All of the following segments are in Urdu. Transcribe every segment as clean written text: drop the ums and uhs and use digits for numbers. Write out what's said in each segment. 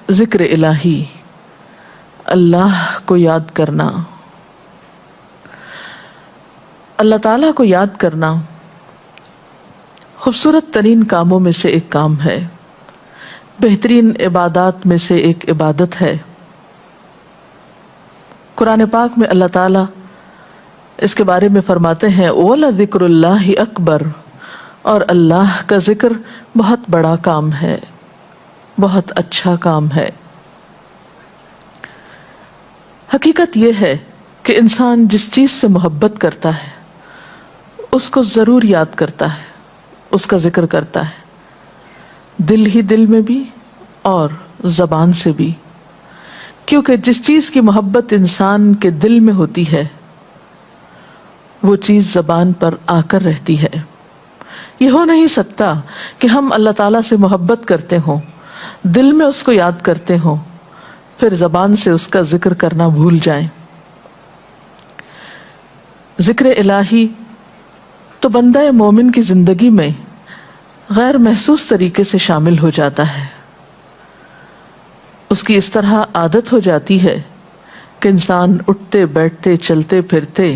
ذکر الہی، اللہ کو یاد کرنا، اللہ تعالیٰ کو یاد کرنا خوبصورت ترین کاموں میں سے ایک کام ہے، بہترین عبادات میں سے ایک عبادت ہے۔ قرآن پاک میں اللہ تعالیٰ اس کے بارے میں فرماتے ہیں وَلَذِكْرُ اللَّهِ أَكْبَرُ، اور اللہ کا ذکر بہت بڑا کام ہے، بہت اچھا کام ہے۔ حقیقت یہ ہے کہ انسان جس چیز سے محبت کرتا ہے اس کو ضرور یاد کرتا ہے، اس کا ذکر کرتا ہے، دل ہی دل میں بھی اور زبان سے بھی، کیونکہ جس چیز کی محبت انسان کے دل میں ہوتی ہے وہ چیز زبان پر آ کر رہتی ہے۔ یہ ہو نہیں سکتا کہ ہم اللہ تعالیٰ سے محبت کرتے ہوں، دل میں اس کو یاد کرتے ہوں، پھر زبان سے اس کا ذکر کرنا بھول جائیں۔ ذکر الہی تو بندہ مومن کی زندگی میں غیر محسوس طریقے سے شامل ہو جاتا ہے، اس کی اس طرح عادت ہو جاتی ہے کہ انسان اٹھتے بیٹھتے چلتے پھرتے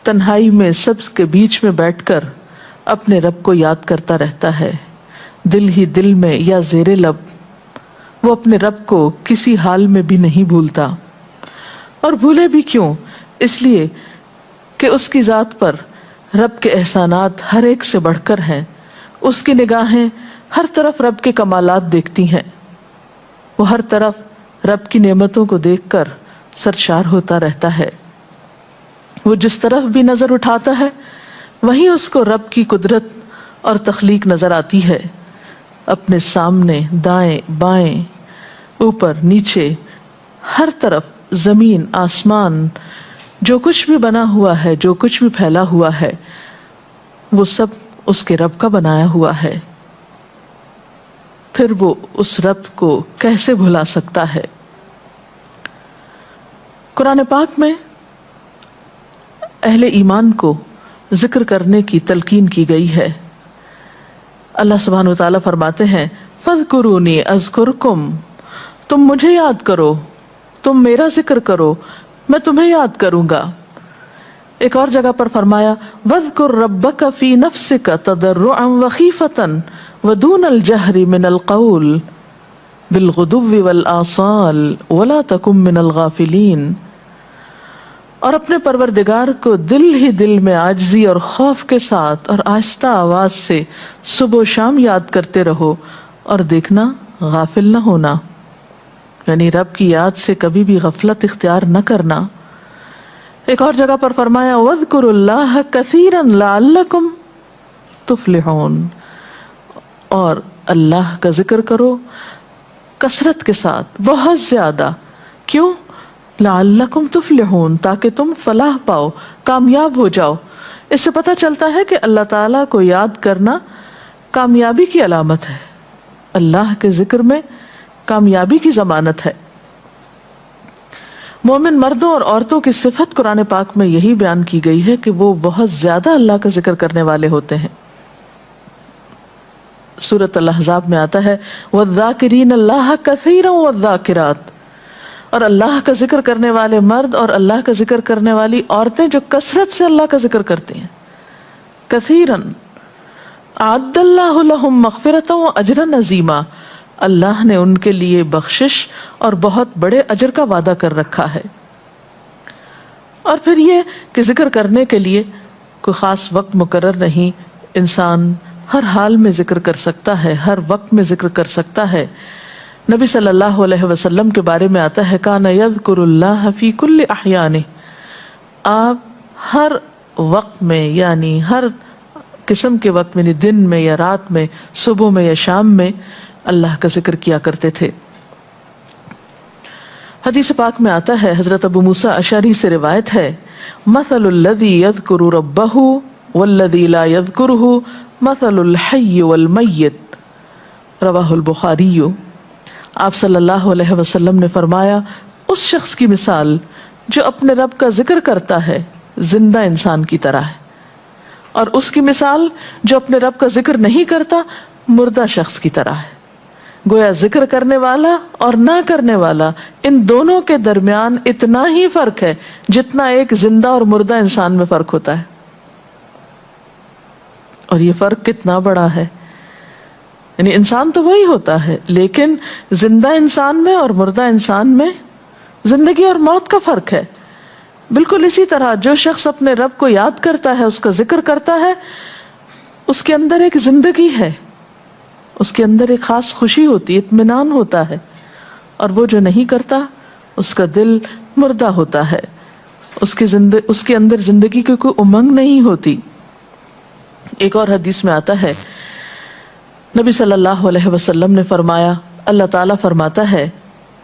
تنہائی میں سب کے بیچ میں بیٹھ کر اپنے رب کو یاد کرتا رہتا ہے، دل ہی دل میں یا زیر لب وہ اپنے رب کو کسی حال میں بھی نہیں بھولتا۔ اور بھولے بھی کیوں؟ اس لیے کہ اس کی ذات پر رب کے احسانات ہر ایک سے بڑھ کر ہیں، اس کی نگاہیں ہر طرف رب کے کمالات دیکھتی ہیں، وہ ہر طرف رب کی نعمتوں کو دیکھ کر سرشار ہوتا رہتا ہے۔ وہ جس طرف بھی نظر اٹھاتا ہے وہیں اس کو رب کی قدرت اور تخلیق نظر آتی ہے، اپنے سامنے، دائیں بائیں، اوپر نیچے، ہر طرف زمین آسمان، جو کچھ بھی بنا ہوا ہے، جو کچھ بھی پھیلا ہوا ہے، وہ سب اس کے رب کا بنایا ہوا ہے۔ پھر وہ اس رب کو کیسے بھلا سکتا ہے؟ قرآن پاک میں اہل ایمان کو ذکر کرنے کی تلقین کی گئی ہے۔ اللہ سبحانہ وتعالیٰ فرماتے ہیں فَاذْكُرُونِي أَذْكُرْكُمْ، تم مجھے یاد کرو، تم میرا ذکر کرو، میں تمہیں یاد کروں گا۔ ایک اور جگہ پر فرمایا وَاذْكُرْ رَبَّكَ فِي نَفْسِكَ تَضَرُّعًا وَخِيفَةً وَدُونَ الْجَهْرِ مِنَ الْقَوْلِ بِالْغُدُوِّ وَالْآصَالِ وَلَا تَكُن مِّنَ الْغَافِلِينَ، اور اپنے پروردگار کو دل ہی دل میں عاجزی اور خوف کے ساتھ اور آہستہ آواز سے صبح و شام یاد کرتے رہو، اور دیکھنا غافل نہ ہونا، یعنی رب کی یاد سے کبھی بھی غفلت اختیار نہ کرنا۔ ایک اور جگہ پر فرمایا وَاذْكُرُوا اللَّهَ كَثِيرًا لَعَلَّكُمْ تُفْلِحُونَ، اور اللہ کا ذکر کرو کثرت کے ساتھ، بہت زیادہ۔ کیوں؟ لعلکم تفلحون، تاکہ تم فلاح پاؤ، کامیاب ہو جاؤ۔ اس سے پتہ چلتا ہے کہ اللہ تعالیٰ کو یاد کرنا کامیابی کی علامت ہے، اللہ کے ذکر میں کامیابی کی ضمانت ہے۔ مومن مردوں اور عورتوں کی صفت قرآن پاک میں یہی بیان کی گئی ہے کہ وہ بہت زیادہ اللہ کا ذکر کرنے والے ہوتے ہیں۔ سورۃ الاحزاب میں آتا ہے وَالذَّاكِرِينَ اللَّهَ كَثِيرًا وَالذَّاكِرَاتِ، اور اللہ کا ذکر کرنے والے مرد اور اللہ کا ذکر کرنے والی عورتیں جو کثرت سے اللہ کا ذکر کرتی ہیں۔ کثیراً اعد اللہ لہم مغفرۃ واجرا عظیما، اللہ نے ان کے لیے بخشش اور بہت بڑے اجر کا وعدہ کر رکھا ہے۔ اور پھر یہ کہ ذکر کرنے کے لیے کوئی خاص وقت مقرر نہیں، انسان ہر حال میں ذکر کر سکتا ہے، ہر وقت میں ذکر کر سکتا ہے۔ نبی صلی اللہ علیہ وسلم کے بارے میں آتا ہے کان یذکر اللہ فی کل احیانہ، آپ ہر وقت میں، یعنی ہر قسم کے وقت میں، یعنی دن میں یا رات میں، صبح میں یا شام میں اللہ کا ذکر کیا کرتے تھے۔ حدیث پاک میں آتا ہے، حضرت ابو موسیٰ اشعری سے روایت ہے مثل الذی یذکر ربہ والذی لا یذکرہ مثل الحی والمیت، رواہ البخاری۔ آپ صلی اللہ علیہ وسلم نے فرمایا اس شخص کی مثال جو اپنے رب کا ذکر کرتا ہے زندہ انسان کی طرح ہے، اور اس کی مثال جو اپنے رب کا ذکر نہیں کرتا مردہ شخص کی طرح ہے۔ گویا ذکر کرنے والا اور نہ کرنے والا ان دونوں کے درمیان اتنا ہی فرق ہے جتنا ایک زندہ اور مردہ انسان میں فرق ہوتا ہے. اور یہ فرق کتنا بڑا ہے. یعنی انسان تو وہی ہوتا ہے لیکن زندہ انسان میں اور مردہ انسان میں زندگی اور موت کا فرق ہے. بالکل اسی طرح جو شخص اپنے رب کو یاد کرتا ہے، اس کا ذکر کرتا ہے، اس کے اندر ایک زندگی ہے، اس کے اندر ایک خاص خوشی ہوتی ہے، اطمینان ہوتا ہے. اور وہ جو نہیں کرتا اس کا دل مردہ ہوتا ہے، اس کے اندر زندگی کی کوئی امنگ نہیں ہوتی. ایک اور حدیث میں آتا ہے، نبی صلی اللہ علیہ وسلم نے فرمایا، اللہ تعالیٰ فرماتا ہے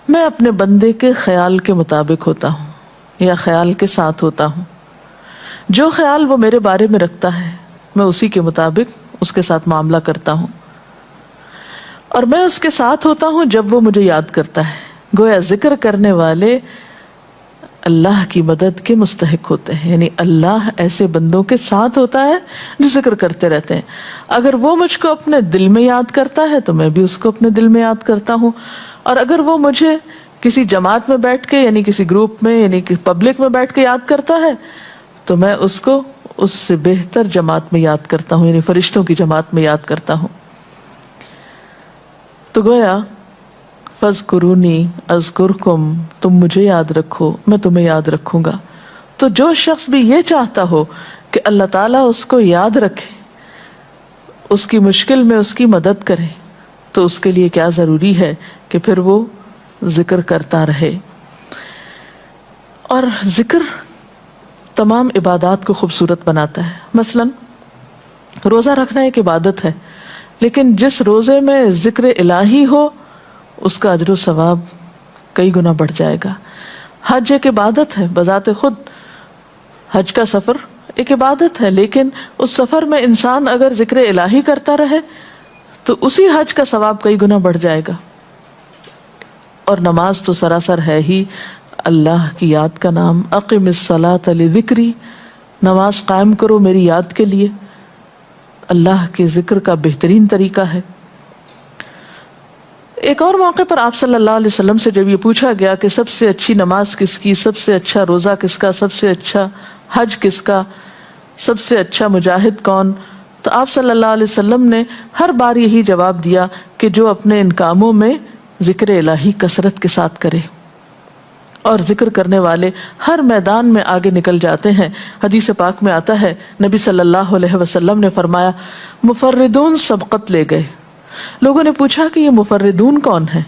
میں اپنے بندے کے خیال کے مطابق ہوتا ہوں یا خیال کے ساتھ ہوتا ہوں. جو خیال وہ میرے بارے میں رکھتا ہے میں اسی کے مطابق اس کے ساتھ معاملہ کرتا ہوں، اور میں اس کے ساتھ ہوتا ہوں جب وہ مجھے یاد کرتا ہے. گویا ذکر کرنے والے اللہ کی مدد کے مستحق ہوتے ہیں. یعنی اللہ ایسے بندوں کے ساتھ ہوتا ہے جو ذکر کرتے رہتے ہیں. اگر وہ مجھ کو اپنے دل میں یاد کرتا ہے تو میں بھی اس کو اپنے دل میں یاد کرتا ہوں، اور اگر وہ مجھے کسی جماعت میں بیٹھ کے یعنی کسی گروپ میں یعنی کہ پبلک میں بیٹھ کے یاد کرتا ہے تو میں اس کو اس سے بہتر جماعت میں یاد کرتا ہوں، یعنی فرشتوں کی جماعت میں یاد کرتا ہوں. تو گویا فَاذْكُرُونِي أَذْكُرْكُمْ، تم مجھے یاد رکھو میں تمہیں یاد رکھوں گا. تو جو شخص بھی یہ چاہتا ہو کہ اللہ تعالیٰ اس کو یاد رکھے، اس کی مشکل میں اس کی مدد کرے، تو اس کے لیے کیا ضروری ہے کہ پھر وہ ذکر کرتا رہے. اور ذکر تمام عبادات کو خوبصورت بناتا ہے. مثلا روزہ رکھنا ایک عبادت ہے، لیکن جس روزے میں ذکر الہی ہو اس کا اجر و ثواب کئی گنا بڑھ جائے گا. حج ایک عبادت ہے بذات خود، حج کا سفر ایک عبادت ہے، لیکن اس سفر میں انسان اگر ذکر الہی کرتا رہے تو اسی حج کا ثواب کئی گنا بڑھ جائے گا. اور نماز تو سراسر ہے ہی اللہ کی یاد کا نام. اقم الصلاۃ لذکری، نماز قائم کرو میری یاد کے لیے. اللہ کے ذکر کا بہترین طریقہ ہے. ایک اور موقع پر آپ صلی اللہ علیہ وسلم سے جب یہ پوچھا گیا کہ سب سے اچھی نماز کس کی، سب سے اچھا روزہ کس کا، سب سے اچھا حج کس کا، سب سے اچھا مجاہد کون، تو آپ صلی اللہ علیہ وسلم نے ہر بار یہی جواب دیا کہ جو اپنے ان کاموں میں ذکر الہی کثرت کے ساتھ کرے. اور ذکر کرنے والے ہر میدان میں آگے نکل جاتے ہیں. حدیث پاک میں آتا ہے نبی صلی اللہ علیہ وسلم نے فرمایا مفردون سبقت لے گئے. لوگوں نے پوچھا کہ یہ مفردون کون ہیں؟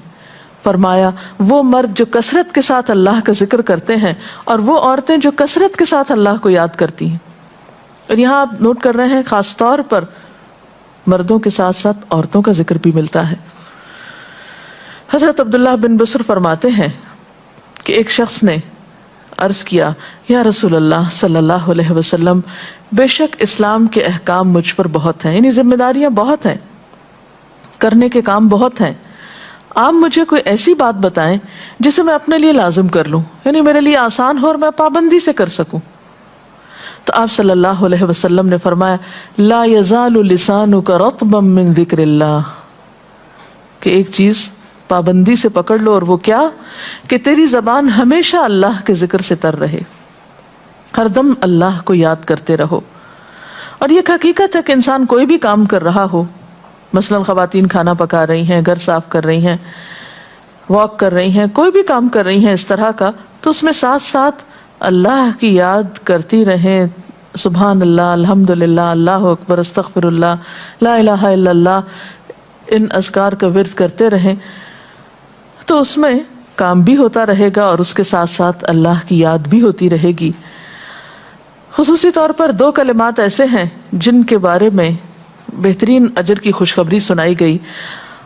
فرمایا وہ مرد جو کثرت کے ساتھ اللہ کا ذکر کرتے ہیں اور وہ عورتیں جو کثرت کے ساتھ اللہ کو یاد کرتی ہیں. اور یہاں آپ نوٹ کر رہے ہیں خاص طور پر مردوں کے ساتھ ساتھ عورتوں کا ذکر بھی ملتا ہے. حضرت عبداللہ بن بصر فرماتے ہیں کہ ایک شخص نے عرض کیا یا رسول اللہ صلی اللہ علیہ وسلم، بے شک اسلام کے احکام مجھ پر بہت ہیں، یعنی ذمہ داریاں بہت ہیں، کرنے کے کام بہت ہیں. آپ مجھے کوئی ایسی بات بتائیں جسے میں اپنے لیے لازم کر لوں، یعنی میرے لیے آسان ہو اور میں پابندی سے کر سکوں. تو آپ صلی اللہ علیہ وسلم نے فرمایا لا یزال لسانک رطبا من ذکر اللہ، کہ ایک چیز پابندی سے پکڑ لو، اور وہ کیا کہ تیری زبان ہمیشہ اللہ کے ذکر سے تر رہے، ہر دم اللہ کو یاد کرتے رہو. اور یہ حقیقت ہے کہ انسان کوئی بھی کام کر رہا ہو، مثلا خواتین کھانا پکا رہی ہیں، گھر صاف کر رہی ہیں، واک کر رہی ہیں، کوئی بھی کام کر رہی ہیں اس طرح کا، تو اس میں ساتھ ساتھ اللہ کی یاد کرتی رہیں. سبحان اللہ، الحمدللہ، اللہ اکبر، استغفر اللہ، لا الہ الا اللہ، ان اذکار کا ورد کرتے رہیں، تو اس میں کام بھی ہوتا رہے گا اور اس کے ساتھ ساتھ اللہ کی یاد بھی ہوتی رہے گی. خصوصی طور پر دو کلمات ایسے ہیں جن کے بارے میں بہترین اجر کی خوشخبری سنائی گئی.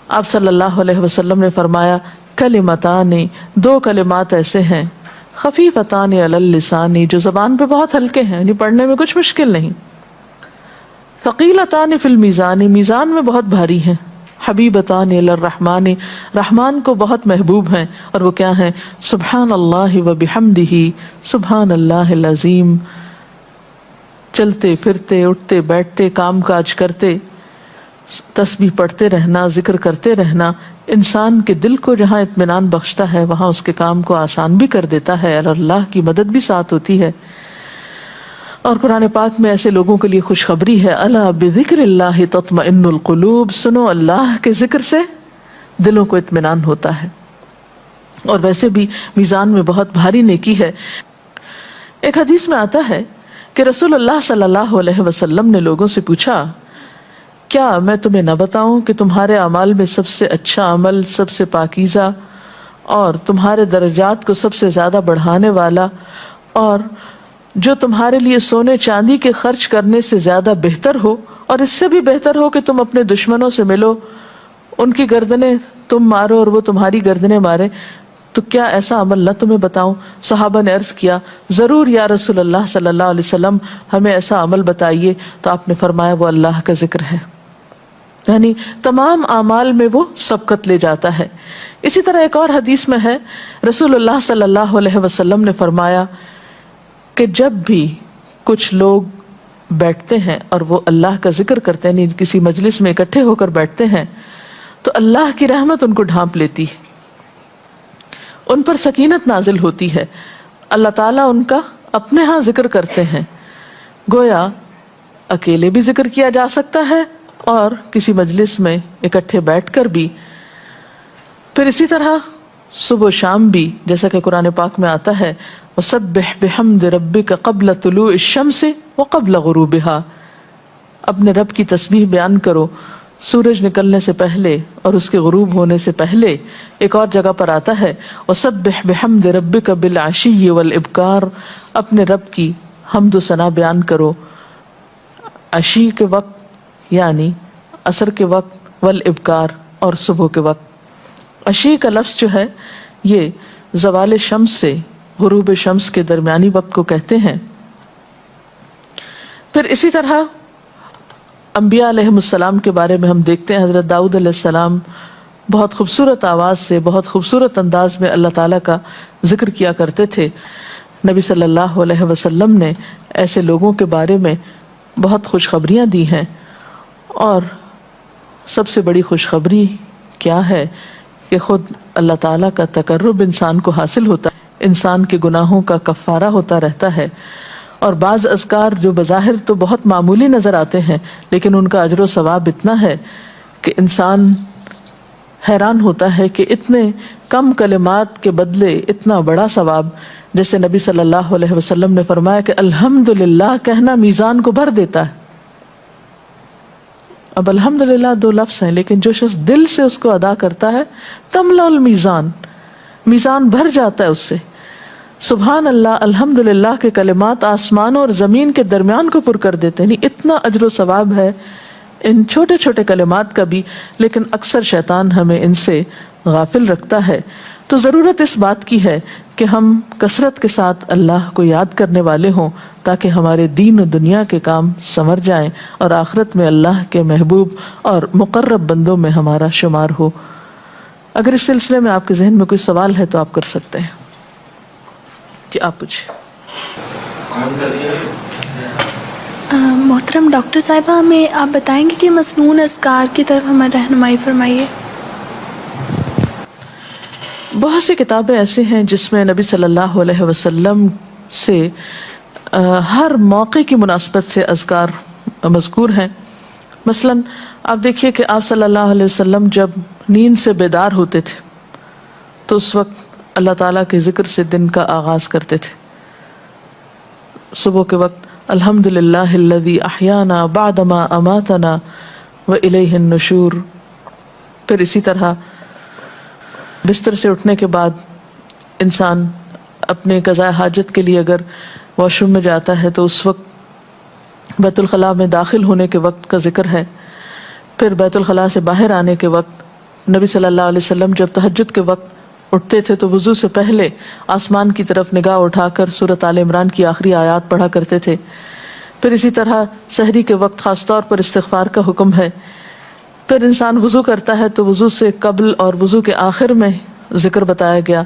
آپ صلی اللہ علیہ وسلم نے فرمایا کلمتان، دو کلمات ایسے ہیں خفیفتان علی اللسان، جو زبان پہ بہت ہلکے ہیں، یعنی پڑھنے میں کچھ مشکل نہیں، ثقیلتان فی المیزان، میزان میں بہت بھاری ہیں، حبیبتان الی الرحمن، رحمان کو بہت محبوب ہیں، اور وہ کیا ہیں؟ سبحان اللہ و بحمدہ، سبحان اللہ العظیم. چلتے پھرتے، اٹھتے بیٹھتے، کام کاج کرتے تسبیح پڑھتے رہنا، ذکر کرتے رہنا، انسان کے دل کو جہاں اطمینان بخشتا ہے وہاں اس کے کام کو آسان بھی کر دیتا ہے اور اللہ کی مدد بھی ساتھ ہوتی ہے. اور قرآن پاک میں ایسے لوگوں کے لیے خوشخبری ہے، الا بذکر اللہ تطمئن القلوب، سنو اللہ کے ذکر سے دلوں کو اطمینان ہوتا ہے. اور ویسے بھی میزان میں بہت بھاری نیکی ہے. ایک حدیث میں آتا ہے کہ رسول اللہ صلی اللہ علیہ وسلم نے لوگوں سے پوچھا، کیا میں تمہیں نہ بتاؤں کہ تمہارے اعمال میں سب سے اچھا عمل، سب سے پاکیزہ اور تمہارے درجات کو سب سے زیادہ بڑھانے والا اور جو تمہارے لیے سونے چاندی کے خرچ کرنے سے زیادہ بہتر ہو، اور اس سے بھی بہتر ہو کہ تم اپنے دشمنوں سے ملو، ان کی گردنیں تم مارو اور وہ تمہاری گردنیں مارے، تو کیا ایسا عمل نہ تمہیں بتاؤں؟ صحابہ نے عرض کیا، ضرور یا رسول اللہ صلی اللہ علیہ وسلم، ہمیں ایسا عمل بتائیے. تو آپ نے فرمایا وہ اللہ کا ذکر ہے. یعنی تمام اعمال میں وہ سبقت لے جاتا ہے. اسی طرح ایک اور حدیث میں ہے، رسول اللہ صلی اللہ علیہ وسلم نے فرمایا کہ جب بھی کچھ لوگ بیٹھتے ہیں اور وہ اللہ کا ذکر کرتے ہیں، یعنی کسی مجلس میں اکٹھے ہو کر بیٹھتے ہیں، تو اللہ کی رحمت ان کو ڈھانپ لیتی ہے، ان پر سکینت نازل ہوتی ہے. اللہ تعالیٰ ان کا اپنے ہاں ذکر کرتے ہیں. گویا اکیلے بھی ذکر کیا جا سکتا ہے اور کسی مجلس میں اکٹھے بیٹھ کر بھی. پھر اسی طرح صبح و شام بھی، جیسا کہ قرآن پاک میں آتا ہے، وَسَبِّحْ بِحَمْدِ رَبِّكَ قَبْلَ طُلُوعِ الشَّمْسِ وَقَبْلَ غُرُوبِهَا، اپنے رب کی تسبیح بیان کرو سورج نکلنے سے پہلے اور اس کے غروب ہونے سے پہلے. ایک اور جگہ پر آتا ہے وَسَبِّحْ بِحَمْدِ رَبِّكَ بِالْعَشِيِّ وَالْإِبْكَارِ، اپنے رب کی حمد و ثنا بیان کرو عشی کے وقت یعنی عصر کے وقت، والابکار اور صبح کے وقت. عشی کا لفظ جو ہے یہ زوال شمس سے غروب شمس کے درمیانی وقت کو کہتے ہیں. پھر اسی طرح انبیاء علیہ السلام کے بارے میں ہم دیکھتے ہیں، حضرت داؤد علیہ السلام بہت خوبصورت آواز سے، بہت خوبصورت انداز میں اللہ تعالیٰ کا ذکر کیا کرتے تھے. نبی صلی اللہ علیہ وسلم نے ایسے لوگوں کے بارے میں بہت خوشخبریاں دی ہیں. اور سب سے بڑی خوشخبری کیا ہے کہ خود اللہ تعالیٰ کا تقرب انسان کو حاصل ہوتا ہے، انسان کے گناہوں کا کفارہ ہوتا رہتا ہے. اور بعض اذکار جو بظاہر تو بہت معمولی نظر آتے ہیں لیکن ان کا اجر و ثواب اتنا ہے کہ انسان حیران ہوتا ہے کہ اتنے کم کلمات کے بدلے اتنا بڑا ثواب. جیسے نبی صلی اللہ علیہ وسلم نے فرمایا کہ الحمدللہ کہنا میزان کو بھر دیتا ہے. اب الحمدللہ دو لفظ ہیں لیکن جو شخص دل سے اس کو ادا کرتا ہے تملا المیزان، میزان بھر جاتا ہے اس سے. سبحان اللہ، الحمدللہ کے کلمات آسمان اور زمین کے درمیان کو پر کر دیتے ہیں. اتنا اجر و ثواب ہے ان چھوٹے چھوٹے کلمات کا بھی، لیکن اکثر شیطان ہمیں ان سے غافل رکھتا ہے. تو ضرورت اس بات کی ہے کہ ہم کثرت کے ساتھ اللہ کو یاد کرنے والے ہوں تاکہ ہمارے دین و دنیا کے کام سنور جائیں اور آخرت میں اللہ کے محبوب اور مقرب بندوں میں ہمارا شمار ہو. اگر اس سلسلے میں آپ کے ذہن میں کوئی سوال ہے تو آپ کر سکتے ہیں. جی آپ پوچھیں. محترم ڈاکٹر صاحبہ، ہمیں آپ بتائیں گے کہ مسنون اذکار کی طرف ہمیں رہنمائی فرمائیے. بہت سی کتابیں ایسے ہیں جس میں نبی صلی اللہ علیہ وسلم سے ہر موقع کی مناسبت سے اذکار مذکور ہیں. مثلا آپ دیکھیے کہ آپ صلی اللہ علیہ وسلم جب نیند سے بیدار ہوتے تھے تو اس وقت اللہ تعالیٰ کے ذکر سے دن کا آغاز کرتے تھے. صبح کے وقت الحمدللہ الذی احیانا بعدما اماتنا والیہ النشور. پھر اسی طرح بستر سے اٹھنے کے بعد انسان اپنے قضاء حاجت کے لیے اگر واش روم میں جاتا ہے تو اس وقت بیت الخلاء میں داخل ہونے کے وقت کا ذکر ہے. پھر بیت الخلاء سے باہر آنے کے وقت نبی صلی اللہ علیہ وسلم جب تہجد کے وقت اٹھتے تھے تو وضو سے پہلے آسمان کی طرف نگاہ اٹھا کر سورۃ آل عمران کی آخری آیات پڑھا کرتے تھے. پھر اسی طرح سحری کے وقت خاص طور پر استغفار کا حکم ہے. پھر انسان وضو کرتا ہے تو وضو سے قبل اور وضو کے آخر میں ذکر بتایا گیا.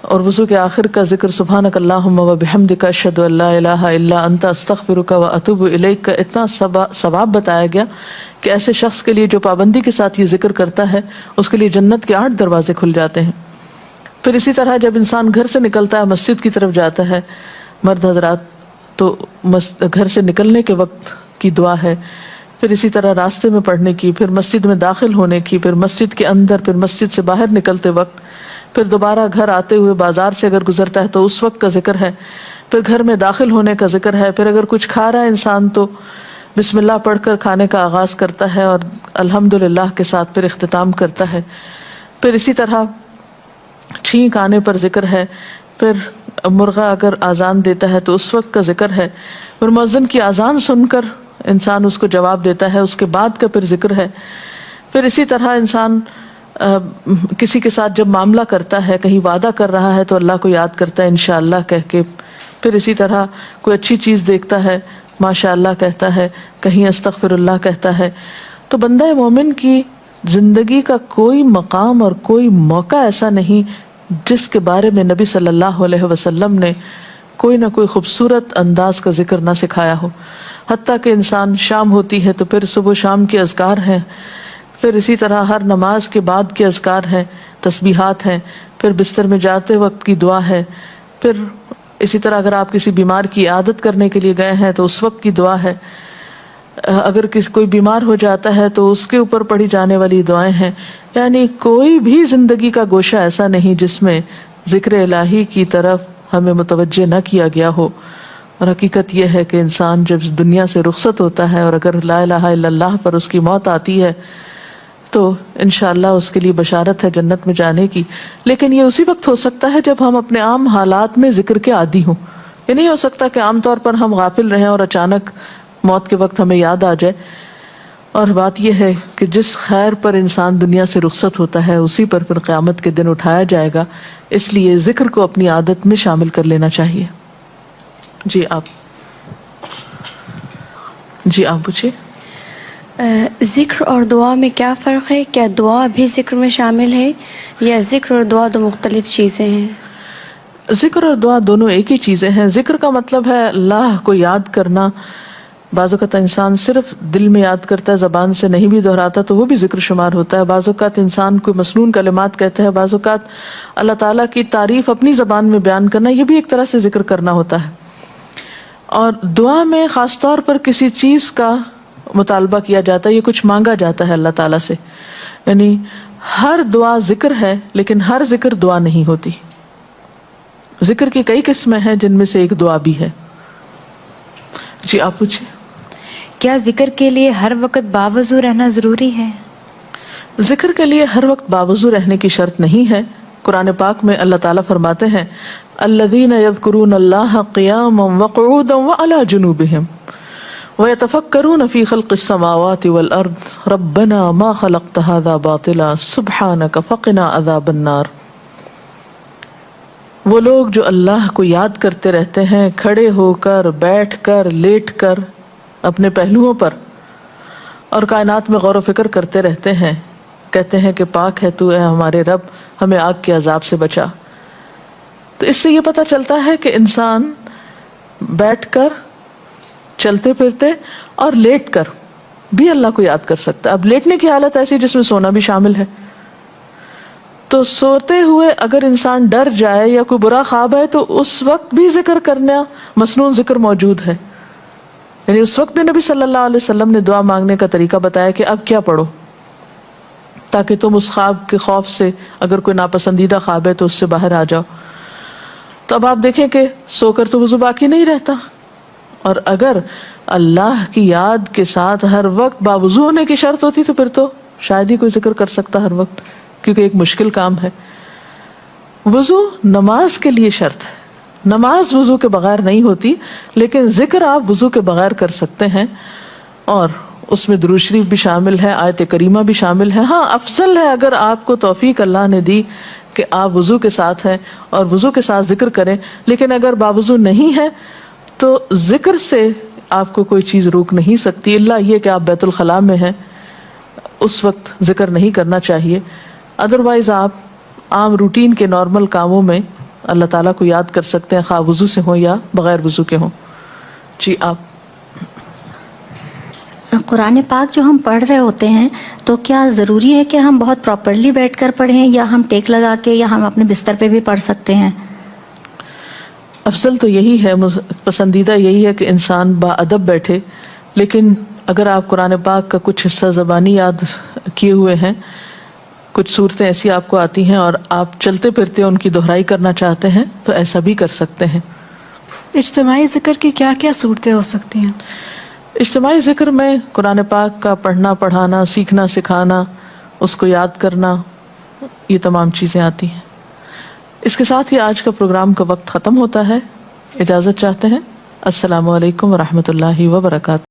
اور وضو کے آخر کا ذکر سبحانک اللہم و بحمدک اشہد ان لا الہ الا انت استغفرک و اتوب الیک کا اتنا ثواب بتایا گیا کہ ایسے شخص کے لیے جو پابندی کے ساتھ یہ ذکر کرتا ہے اس کے لیے جنت کے 8 دروازے کھل جاتے ہیں. پھر اسی طرح جب انسان گھر سے نکلتا ہے مسجد کی طرف جاتا ہے مرد حضرات تو گھر سے نکلنے کے وقت کی دعا ہے، پھر اسی طرح راستے میں پڑھنے کی، پھر مسجد میں داخل ہونے کی، پھر مسجد کے اندر، پھر مسجد سے باہر نکلتے وقت، پھر دوبارہ گھر آتے ہوئے بازار سے اگر گزرتا ہے تو اس وقت کا ذکر ہے، پھر گھر میں داخل ہونے کا ذکر ہے، پھر اگر کچھ کھا رہا ہے انسان تو بسم اللہ پڑھ کر کھانے کا آغاز کرتا ہے اور الحمدللہ کے ساتھ پھر اختتام کرتا ہے. پھر اسی طرح چھینک آنے پر ذکر ہے، پھر مرغا اگر آذان دیتا ہے تو اس وقت کا ذکر ہے، پھر مؤذن کی آذان سن کر انسان اس کو جواب دیتا ہے، اس کے بعد کا پھر ذکر ہے. پھر اسی طرح انسان کسی کے ساتھ جب معاملہ کرتا ہے، کہیں وعدہ کر رہا ہے تو اللہ کو یاد کرتا ہے انشاءاللہ کہہ کے. پھر اسی طرح کوئی اچھی چیز دیکھتا ہے ماشاءاللہ کہتا ہے، کہیں استغفر اللہ کہتا ہے. تو بندہ مومن کی زندگی کا کوئی مقام اور کوئی موقع ایسا نہیں جس کے بارے میں نبی صلی اللہ علیہ وسلم نے کوئی نہ کوئی خوبصورت انداز کا ذکر نہ سکھایا ہو. حتیٰ کہ انسان شام ہوتی ہے تو پھر صبح شام کے اذکار ہیں، پھر اسی طرح ہر نماز کے بعد کے اذکار ہیں، تسبیحات ہیں، پھر بستر میں جاتے وقت کی دعا ہے، پھر اسی طرح اگر آپ کسی بیمار کی عیادت کرنے کے لیے گئے ہیں تو اس وقت کی دعا ہے، اگر کوئی بیمار ہو جاتا ہے تو اس کے اوپر پڑھی جانے والی دعائیں ہیں. یعنی کوئی بھی زندگی کا گوشہ ایسا نہیں جس میں ذکر الہی کی طرف ہمیں متوجہ نہ کیا گیا ہو. اور حقیقت یہ ہے کہ انسان جب اس دنیا سے رخصت ہوتا ہے اور اگر لا الہ الا اللہ پر اس کی موت آتی ہے تو انشاءاللہ اس کے لیے بشارت ہے جنت میں جانے کی. لیکن یہ اسی وقت ہو سکتا ہے جب ہم اپنے عام حالات میں ذکر کے عادی ہوں. یہ نہیں ہو سکتا کہ عام طور پر ہم غافل رہیں اور اچانک موت کے وقت ہمیں یاد آ جائے. اور بات یہ ہے کہ جس خیر پر انسان دنیا سے رخصت ہوتا ہے اسی پر پھر قیامت کے دن اٹھایا جائے گا. اس لیے ذکر کو اپنی عادت میں شامل کر لینا چاہیے. جی آپ پوچھیے. ذکر اور دعا میں کیا فرق ہے؟ کیا دعا بھی ذکر میں شامل ہے یا ذکر اور دعا دو مختلف چیزیں ہیں؟ ذکر اور دعا دونوں ایک ہی چیزیں ہیں. ذکر کا مطلب ہے اللہ کو یاد کرنا. بعض اوقات انسان صرف دل میں یاد کرتا ہے، زبان سے نہیں بھی دہراتا تو وہ بھی ذکر شمار ہوتا ہے. بعض اوقات انسان کوئی مسنون کلمات کہتا ہے، بعض اوقات اللہ تعالیٰ کی تعریف اپنی زبان میں بیان کرنا، یہ بھی ایک طرح سے ذکر کرنا ہوتا ہے. اور دعا میں خاص طور پر کسی چیز کا مطالبہ کیا جاتا ہے، یہ کچھ مانگا جاتا ہے اللہ تعالیٰ سے. یعنی ہر دعا ذکر ہے لیکن ہر ذکر دعا نہیں ہوتی. ذکر کی کئی قسمیں ہیں جن میں سے ایک دعا بھی ہے. جی آپ پوچھیں. کیا ذکر کے لیے ہر وقت باوضو رہنا ضروری ہے؟ ذکر کے لیے ہر وقت باوضو رہنے کی شرط نہیں ہے. قرآن پاک میں اللہ تعالیٰ فرماتے ہیں الذین یذکرون اللہ قیاما وقعودا وعلی جنوبہم وَيَتَفَكَّرُونَ فِي خَلْقِ السَّمَاوَاتِ وَالْأَرْضِ رَبَّنَا مَا خَلَقْتَ هَذَا بَاطِلًا سُبْحَانَكَ فَقِنَا عَذَابَ النَّارِ. وہ لوگ جو اللہ کو یاد کرتے رہتے ہیں کھڑے ہو کر، بیٹھ کر، لیٹ کر، اپنے پہلوؤں پر، اور کائنات میں غور و فکر کرتے رہتے ہیں، کہتے ہیں کہ پاک ہے تو اے ہمارے رب، ہمیں آگ کے عذاب سے بچا. تو اس سے یہ پتہ چلتا ہے کہ انسان بیٹھ کر، چلتے پھرتے اور لیٹ کر بھی اللہ کو یاد کر سکتا ہے. اب لیٹنے کی حالت ایسی جس میں سونا بھی شامل ہے. تو سوتے ہوئے اگر انسان ڈر جائے یا کوئی برا خواب ہے تو اس وقت بھی ذکر کرنا مسنون ذکر موجود ہے. یعنی اس وقت بھی نبی صلی اللہ علیہ وسلم نے دعا مانگنے کا طریقہ بتایا کہ اب کیا پڑھو، تاکہ تم اس خواب کے خوف سے، اگر کوئی ناپسندیدہ خواب ہے تو اس سے باہر آ جاؤ. تو اب آپ دیکھیں کہ سو کر تو وضو باقی نہیں رہتا. اور اگر اللہ کی یاد کے ساتھ ہر وقت باوضو ہونے کی شرط ہوتی تو پھر تو شاید ہی کوئی ذکر کر سکتا ہر وقت، کیونکہ ایک مشکل کام ہے. وضو نماز کے لیے شرط ہے. نماز وضو کے بغیر نہیں ہوتی، لیکن ذکر آپ وضو کے بغیر کر سکتے ہیں، اور اس میں درود شریف بھی شامل ہے، آیت کریمہ بھی شامل ہے. ہاں افضل ہے اگر آپ کو توفیق اللہ نے دی کہ آپ وضو کے ساتھ ہیں اور وضو کے ساتھ ذکر کریں. لیکن اگر باوضو نہیں ہے تو ذکر سے آپ کو کوئی چیز روک نہیں سکتی، الا یہ کہ آپ بیت الخلاء میں ہیں، اس وقت ذکر نہیں کرنا چاہیے. ادروائز آپ عام روٹین کے نارمل کاموں میں اللہ تعالیٰ کو یاد کر سکتے ہیں، خواہ وضو سے ہوں یا بغیر وضو کے ہوں. جی آپ. قرآن پاک جو ہم پڑھ رہے ہوتے ہیں تو کیا ضروری ہے کہ ہم بہت پراپرلی بیٹھ کر پڑھیں، یا ہم ٹیک لگا کے، یا ہم اپنے بستر پہ بھی پڑھ سکتے ہیں؟ افضل تو یہی ہے، پسندیدہ یہی ہے کہ انسان با ادب بیٹھے، لیکن اگر آپ قرآن پاک کا کچھ حصہ زبانی یاد کیے ہوئے ہیں، کچھ صورتیں ایسی آپ کو آتی ہیں اور آپ چلتے پھرتے ان کی دہرائی کرنا چاہتے ہیں تو ایسا بھی کر سکتے ہیں. اجتماعی ذکر کی کیا کیا صورتیں ہو سکتی ہیں؟ اجتماعی ذکر میں قرآن پاک کا پڑھنا، پڑھانا، سیکھنا، سکھانا، اس کو یاد کرنا، یہ تمام چیزیں آتی ہیں. اس کے ساتھ ہی آج کا پروگرام کا وقت ختم ہوتا ہے. اجازت چاہتے ہیں. السلام علیکم ورحمۃ اللہ وبرکاتہ.